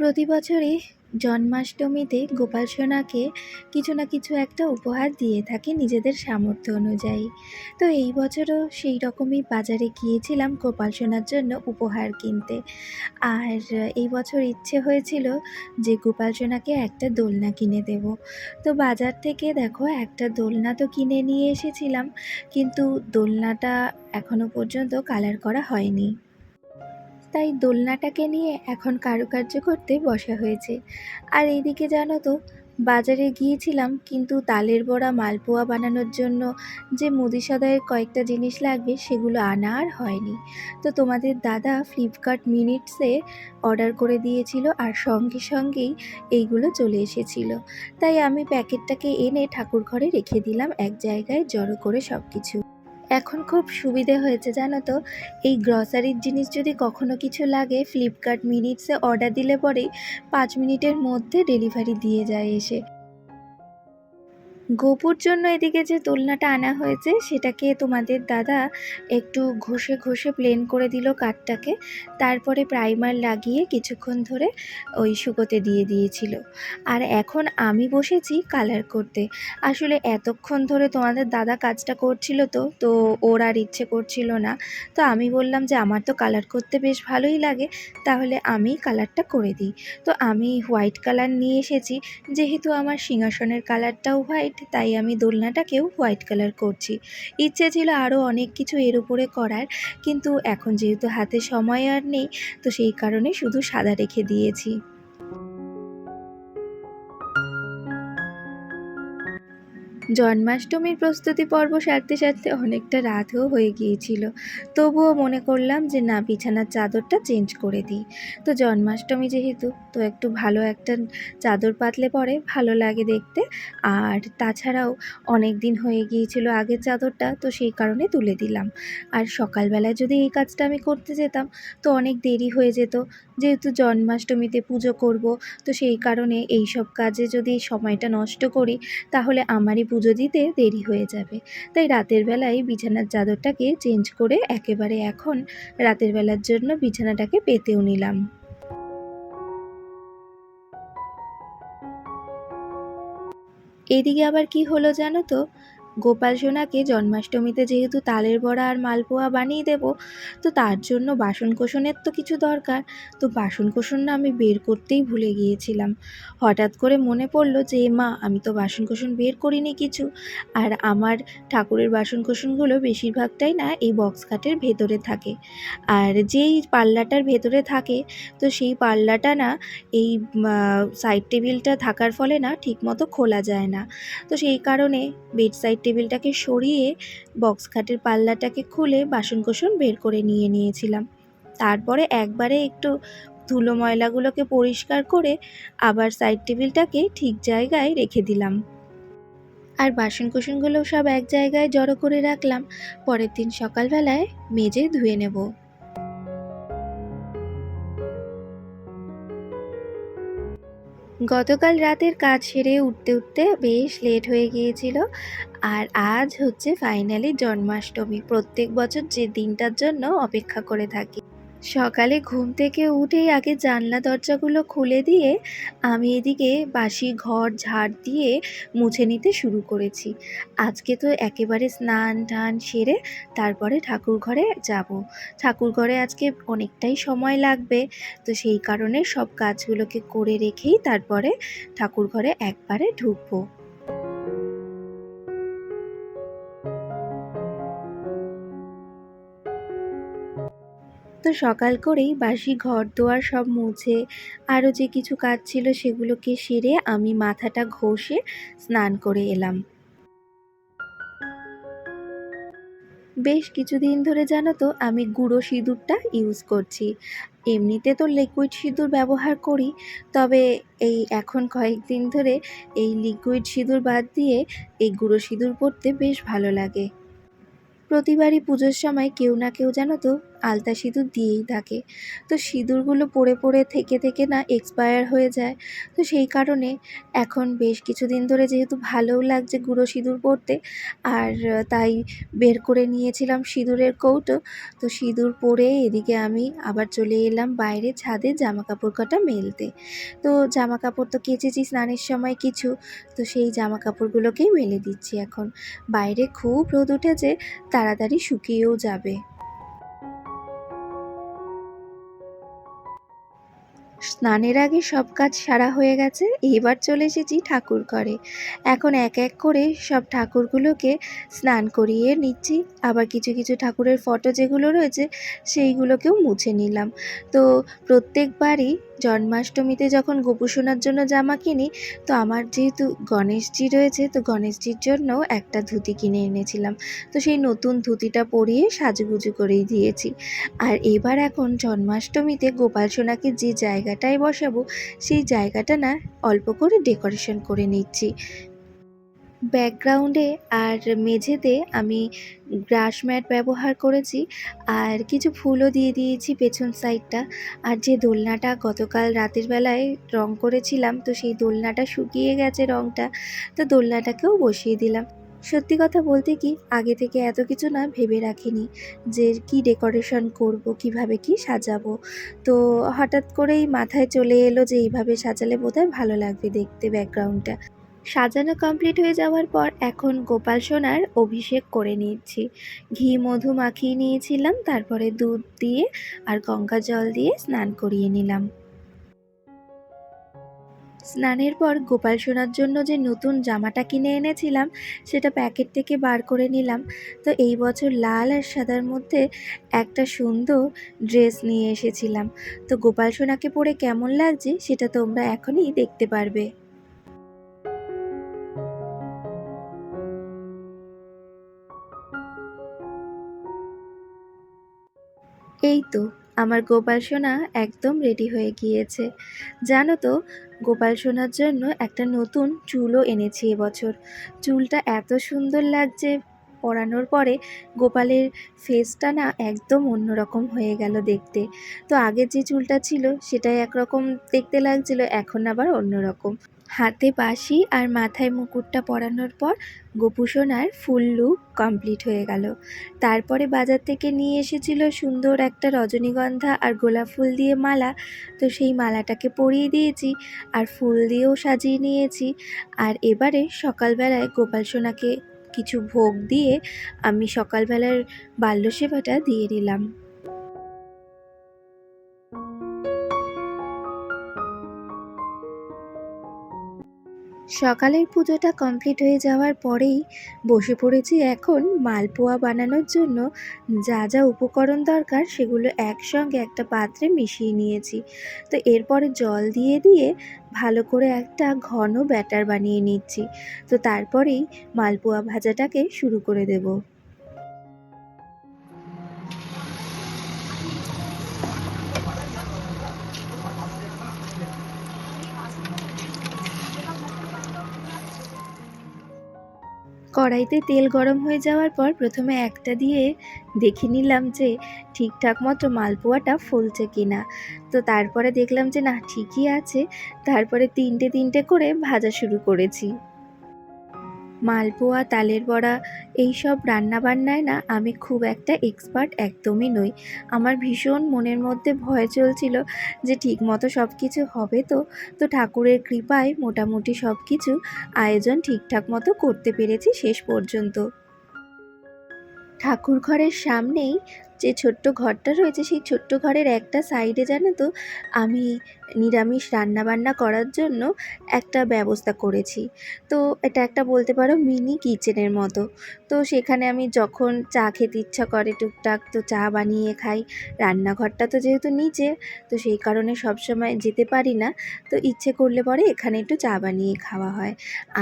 প্রতি বছরই জন্মাষ্টমীতে গোপাল সোনাকে কিছু না কিছু একটা উপহার দিয়ে থাকি নিজেদের সামর্থ্য অনুযায়ী। তো এই বছরও সেই রকমই বাজারে গিয়েছিলাম গোপাল সোনার জন্য উপহার কিনতে। আর এই বছর ইচ্ছে হয়েছিল যে গোপাল সোনাকে একটা দোলনা কিনে দেব। তো বাজার থেকে দেখো একটা দোলনা তো কিনে নিয়ে এসেছিলাম, কিন্তু দোলনাটা এখনো পর্যন্ত কালার করা হয়নি। তাই দোলনাটাকে নিয়ে এখন কারুকার্য করতে বসা হয়েছে। আর এইদিকে জানো তো, বাজারে গিয়েছিলাম, কিন্তু তালের বড়া মালপোয়া বানানোর জন্য যে মুদি সদাইয়ের কয়েকটা জিনিস লাগবে সেগুলো আনা আর হয়নি। তো তোমাদের দাদা ফ্লিপকার্ট মিনিটসে অর্ডার করে দিয়েছিল, আর সঙ্গে সঙ্গেই এইগুলো চলে এসেছিল। তাই আমি প্যাকেটটাকে এনে ঠাকুর ঘরে রেখে দিলাম এক জায়গায় জড়ো করে সব কিছু। এখন খুব সুবিধে হয়েছে জানো তো, এই গ্রসারির জিনিস যদি কখনো কিছু লাগে ফ্লিপকার্ট মিনিটসে অর্ডার দিলে পরেই 5 মিনিটের মধ্যে ডেলিভারি দিয়ে যায় এসে। গোপুর জন্য এদিকে যে দোলনাটা আনা হয়েছে সেটাকে তোমাদের দাদা একটু ঘষে ঘষে প্লেন করে দিল কাঠটাকে, তারপরে প্রাইমার লাগিয়ে কিছুক্ষণ ধরে ওই শুকোতে দিয়ে দিয়েছিল। আর এখন আমি বসেছি কালার করতে। আসলে এতক্ষণ ধরে তোমাদের দাদা কাজটা করছিল, তো ওর আর ইচ্ছে করছিল না। তো আমি বললাম যে আমার তো কালার করতে বেশ ভালোই লাগে, তাহলে আমি কালারটা করে দিই। তো আমি হোয়াইট কালার নিয়ে এসেছি, যেহেতু আমার সিংহাসনের কালারটাও হোয়াইট, তাই আমি দোলনাটাকেও হোয়াইট কালার করছি। ইচ্ছে ছিল আরও অনেক কিছু এর উপরে করার, কিন্তু এখন যেহেতু হাতে সময় আর নেই, তো সেই কারণে শুধু সাদা রেখে দিয়েছি। জন্মাষ্টমীর প্রস্তুতি পর্ব সারতে সারতে অনেকটা রাতও হয়ে গিয়েছিল। তবুও মনে করলাম যে না, বিছানার চাদরটা চেঞ্জ করে দিই। তো জন্মাষ্টমী যেহেতু, তো একটু ভালো একটা চাদর পাতলে পরে ভালো লাগে দেখতে। আর তাছাড়াও অনেক দিন হয়ে গিয়েছিল আগের চাদরটা, তো সেই কারণে তুলে দিলাম। আর সকালবেলায় যদি এই কাজটা আমি করতে যেতাম তো অনেক দেরি হয়ে যেত, যেহেতু জন্মাষ্টমীতে পুজো করব। তো সেই কারণে এই সব কাজে যদি সময়টা নষ্ট করি তাহলে আমারই পুজো দিতে দেরি হয়ে যাবে। তাই রাতের বেলায় বিছানার চাদরটাকে চেঞ্জ করে একেবারে এখন রাতের বেলার জন্য বিছানাটাকে পেতেও নিলাম। এদিকে আবার কি হলো জানো তো, গোপাল সোনাকে জন্মাষ্টমীতে যেহেতু তালের বড়া আর মালপোয়া বানিয়ে দেব, তো তার জন্য বাসনকোসনের তো কিছু দরকার। তো বাসনকোসন না আমি বের করতেই ভুলে গিয়েছিলাম। হঠাৎ করে মনে পড়লো যে মা, আমি তো বাসনকোসন বের করিনি কিছু। আর আমার ঠাকুরের বাসনকোসনগুলো বেশিরভাগটাই না এই বক্স খাটের ভেতরে থাকে। আর যেই পাল্লাটার ভেতরে থাকে, তো সেই পাল্লাটা না এই সাইড টেবিলটা থাকার ফলে না ঠিকমতো খোলা যায় না। তো সেই কারণে বেড সাইড টেবিলটাকে সরিয়ে বক্স খাটের পাল্লাটাকে খুলে বাসনকোসন বের করে নিয়েছিলাম। তারপরে একবারে একটু ধুলো ময়লাগুলোকে পরিষ্কার করে আবার সাইড টেবিলটাকে ঠিক জায়গায় রেখে দিলাম। আর বাসনকোসনগুলো সব এক জায়গায় জড়ো করে রাখলাম, পরের দিন সকালবেলায় মেজে ধুয়ে নেব। গতকাল রাতের কাজ সেরে উঠতে উঠতে বেশ লেট হয়ে গিয়েছিল। আর আজ হচ্ছে ফাইনালি জন্মাষ্টমী, প্রত্যেক বছর যে দিনটার জন্য অপেক্ষা করে থাকি। সকালে ঘুম থেকে উঠেই আগে জানলা দরজাগুলো খুলে দিয়ে আমি এদিকে বাসি ঘর ঝাড় দিয়ে মুছে নিতে শুরু করেছি। আজকে তো একেবারে স্নান টান সেরে তারপরে ঠাকুর ঘরে যাব। ঠাকুর ঘরে আজকে অনেকটাই সময় লাগবে, তো সেই কারণে সব কাজগুলোকে করে রেখেই তারপরে ঠাকুর ঘরে একবারে ঢুকবো। তো সকাল করেই বাসি ঘর দোয়ার সব মুছে আরও যে কিছু কাজ ছিল সেগুলোকে সেরে আমি মাথাটা ঘষে স্নান করে এলাম। বেশ কিছুদিন ধরে জানো তো আমি গুঁড়ো সিঁদুরটা ইউজ করছি। এমনিতে তো লিকুইড সিঁদুর ব্যবহার করি, তবে এই এখন কয়েকদিন ধরে এই লিকুইড সিঁদুর বাদ দিয়ে এই গুঁড়ো সিঁদুর পরতে বেশ ভালো লাগে। প্রতিবারই পুজোর সময় কেউ না কেউ জানো তো আলতা সিঁদুর দিয়েই থাকে। তো সিঁদুরগুলো পড়ে পড়ে থেকে থেকে না এক্সপায়ার হয়ে যায়। তো সেই কারণে এখন বেশ কিছুদিন ধরে যেহেতু ভালোও লাগছে গুঁড়ো সিঁদুর পরতে, আর তাই বের করে নিয়েছিলাম সিঁদুরের কৌটো। তো সিঁদুর পরে এদিকে আমি আবার চলে এলাম বাইরে ছাদে জামাকাপড় কটা মেলতে। তো জামাকাপড় তো কেচেছি স্নানের সময় কিছু, তো সেই জামাকাপড়গুলোকেই মেলে দিচ্ছি এখন। বাইরে খুব রোদ উঠেছে, তাড়াতাড়ি শুকিয়েও যাবে। স্নানের আগে সব কাজ সারা হয়ে গেছে, এবার চলে এসেছি ঠাকুর ঘরে। এখন এক এক করে সব ঠাকুরগুলোকে স্নান করিয়ে নিচ্ছি, আবার কিছু কিছু ঠাকুরের ফটো যেগুলো রয়েছে সেইগুলোকেও মুছে নিলাম। তো প্রত্যেকবারই জন্মাষ্টমীতে যখন গোপু সোনার জন্য জামা কিনি, তো আমার যেহেতু গণেশজি রয়েছে, তো গণেশজির জন্য একটা ধুতি কিনে এনেছিলাম। তো সেই নতুন ধুতিটা পরিয়ে সাজুগুজু করেই দিয়েছি। আর এবার এখন জন্মাষ্টমীতে গোপাল সোনাকে যে জায়গাটায় বসাবো সেই জায়গাটা না অল্প করে ডেকোরেশন করে নিচ্ছি। ব্যাকগ্রাউন্ডে আর মেঝেতে আমি গ্রাস ম্যাট ব্যবহার করেছি, আর কিছু ফুলও দিয়ে দিয়েছি পেছন সাইডটা। আর যে দোলনাটা গতকাল রাতের বেলায় রং করেছিলাম, তো সেই দোলনাটা শুকিয়ে গেছে রংটা, তো দোলনাটাকেও বসিয়ে দিলাম। সত্যি কথা বলতে কি, আগে থেকে এত কিছু না ভেবে রাখিনি যে কি ডেকোরেশন করব, কিভাবে কি সাজাবো। তো হঠাৎ করেই মাথায় চলে এলো যে এইভাবে সাজালে বোধহয় ভালো লাগবে দেখতে ব্যাকগ্রাউন্ডটা। সাজানো কমপ্লিট হয়ে যাওয়ার পর এখন গোপাল সোনার অভিষেক করে নিচ্ছি। ঘি মধু মাখিয়ে নিয়েছিলাম, তারপরে দুধ দিয়ে আর গঙ্গা জল দিয়ে স্নান করিয়ে নিলাম। স্নানের পর গোপাল সোনার জন্য যে নতুন জামাটা কিনে এনেছিলাম সেটা প্যাকেট থেকে বার করে নিলাম। তো এই বছর লাল আর সাদার মধ্যে একটা সুন্দর ড্রেস নিয়ে এসেছিলাম। তো গোপাল সোনাকে পরে কেমন লাগছে সেটা তোমরা এখনই দেখতে পারবে। এই তো আমার গোপাল সোনা একদম রেডি হয়ে গিয়েছে। জানো তো, গোপাল সোনার জন্য একটা নতুন চুলও এনেছি এবছর। চুলটা এত সুন্দর লাগছে পরানোর পরে, গোপালের ফেসটা না একদম অন্যরকম হয়ে গেল দেখতে। তো আগের যে চুলটা ছিল সেটাই একরকম দেখতে লাগছিল, এখন আবার অন্যরকম। হাতে বাঁশি আর মাথায় মুকুটটা পরানোর পর গোপু সোনার ফুল লুক কমপ্লিট হয়ে গেল। তারপরে বাজার থেকে নিয়ে এসেছিল সুন্দর একটা রজনীগন্ধা আর গোলাপ ফুল দিয়ে মালা। তো সেই মালাটাকে পরিয়ে দিয়েছি আর ফুল দিয়েও সাজিয়ে নিয়েছি। আর এবারে সকালবেলায় গোপাল সোনাকে কিছু ভোগ দিয়ে আমি সকালবেলার বাল্য সেবাটা দিয়ে দিলাম। সকালের পুজোটা কমপ্লিট হয়ে যাওয়ার পরেই বসে পড়েছি এখন মালপোয়া বানানোর জন্য। যা যা উপকরণ দরকার সেগুলো একসঙ্গে একটা পাত্রে মিশিয়ে নিয়েছি। তো এরপরে জল দিয়ে দিয়ে ভালো করে একটা ঘন ব্যাটার বানিয়ে নিচ্ছি। তো তারপরেই মালপোয়া ভাজাটাকে শুরু করে দেব। কড়াইতে তেল গরম হয়ে যাওয়ার পর প্রথমে একটা দিয়ে দেখে নিলাম যে ঠিকঠাক মতো মালপোয়াটা ফুলছে কিনা। তো তারপরে দেখলাম যে না, ঠিকই আছে। তারপরে তিনটে তিনটে করে ভাজা শুরু করেছি। মালপোয়া, তালের বড়া এইসব রান্নাবান্নায় না আমি খুব একটা এক্সপার্ট একদমই নই। আমার ভীষণ মনের মধ্যে ভয় চলছিল যে ঠিকমতো সব কিছু হবে তো। তো ঠাকুরের কৃপায় মোটামুটি সব কিছু আয়োজন ঠিকঠাক মতো করতে পেরেছি শেষ পর্যন্ত। ঠাকুর ঘরের সামনেই যে ছোট্ট ঘরটা রয়েছে সেই ছোট্ট ঘরের একটা সাইডে জানো তো আমি নিরামিষ রান্নাবান্না করার জন্য একটা ব্যবস্থা করেছি। তো এটা একটা বলতে পারো মিনি কিচেনের মতো। তো সেখানে আমি যখন চা খেতে ইচ্ছা করে টুকটাক তো চা বানিয়ে খাই। রান্নাঘরটা তো যেহেতু নিচে, তো সেই কারণে সবসময় যেতে পারি না। তো ইচ্ছে করলে পরে এখানে একটু চা বানিয়ে খাওয়া হয়।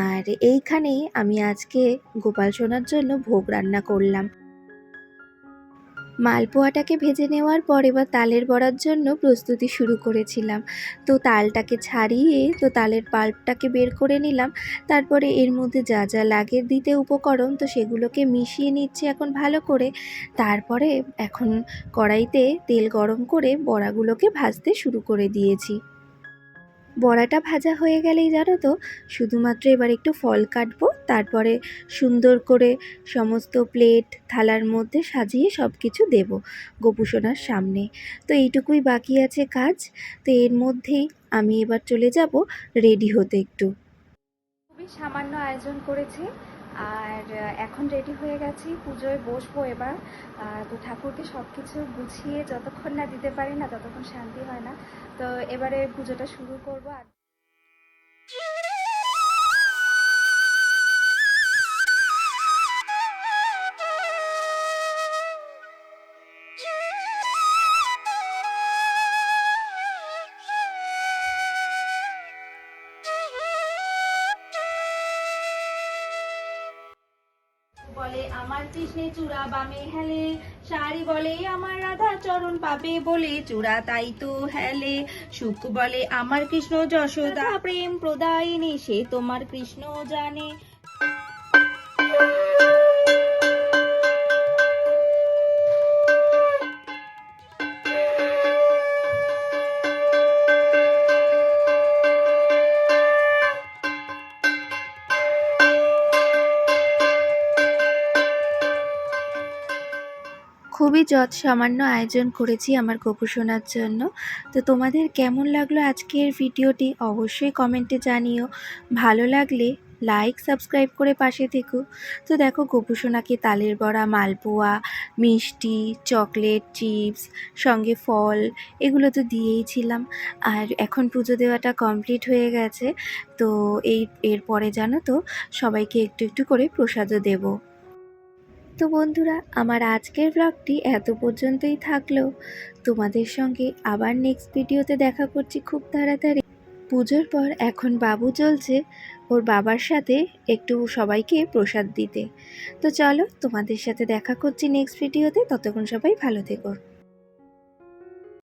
আর এইখানেই আমি আজকে গোপাল সোনার জন্য ভোগ রান্না করলাম। মালপোয়াটাকে ভেজে নেওয়ার পর এবার তালের বড়ার জন্য প্রস্তুতি শুরু করেছিলাম। তো তালটাকে ছাড়িয়ে তো তালের পাল্পটাকে বের করে নিলাম। তারপরে এর মধ্যে যা যা লাগে দিতে উপকরণ তো সেগুলোকে মিশিয়ে নিচ্ছি এখন ভালো করে। তারপরে এখন কড়াইতে তেল গরম করে বড়াগুলোকে ভাজতে শুরু করে দিয়েছি। বড়াটা ভাজা হয়ে গেলেই জানো তো শুধুমাত্র এবার একটু ফল কাটবো, তারপরে সুন্দর করে সমস্ত প্লেট থালার মধ্যে সাজিয়ে সব কিছু দেবো গোপুসোনার সামনে। তো এইটুকুই বাকি আছে কাজ। তো এর মধ্যেই আমি এবার চলে যাব রেডি হতে একটু। খুবই সামান্য আয়োজন করেছি আর এখন রেডি হয়ে গেছি, পুজোয় বসবো এবার। তো ঠাকুরকে সব কিছু গুছিয়ে যতক্ষণ না দিতে পারি না ততক্ষণ শান্তি হয় না। তো এবারে পুজোটা শুরু করবো। আর বলে আমার কৃষ্ণে চূড়া বামে হেলে, সারি বলে আমার রাধা চরণ পাবে বলে চূড়া তাই তো হেলে, সুখ বলে আমার কৃষ্ণ যশোদা প্রেম প্রদায়িনী সে তোমার কৃষ্ণ জানে। খুবই সামান্য আয়োজন করেছি আমার গোপুসোনার জন্য। তো তোমাদের কেমন লাগলো আজকের ভিডিওটি অবশ্যই কমেন্টে জানিও। ভালো লাগলে লাইক সাবস্ক্রাইব করে পাশে থেকো। তো দেখো গোপুসোনাকে তালের বড়া, মালপোয়া, মিষ্টি, চকলেট, চিপস, সঙ্গে ফল এগুলো তো দিয়েইছিলাম। আর এখন পুজো দেওয়াটা কমপ্লিট হয়ে গেছে। তো এরপরে জানো তো সবাইকে একটু একটু করে প্রসাদও দেবো। তো বন্ধুরা, আমার আজকের ব্লগটি এত পর্যন্তই থাকলো। তোমাদের সঙ্গে আবার নেক্সট ভিডিওতে দেখা করছি খুব তাড়াতাড়ি। পুজোর পর এখন বাবু চলছে ওর বাবার সাথে একটু সবাইকে প্রসাদ দিতে। তো চলো তোমাদের সাথে দেখা করছি নেক্সট ভিডিওতে, ততক্ষণ সবাই ভালো থেকো।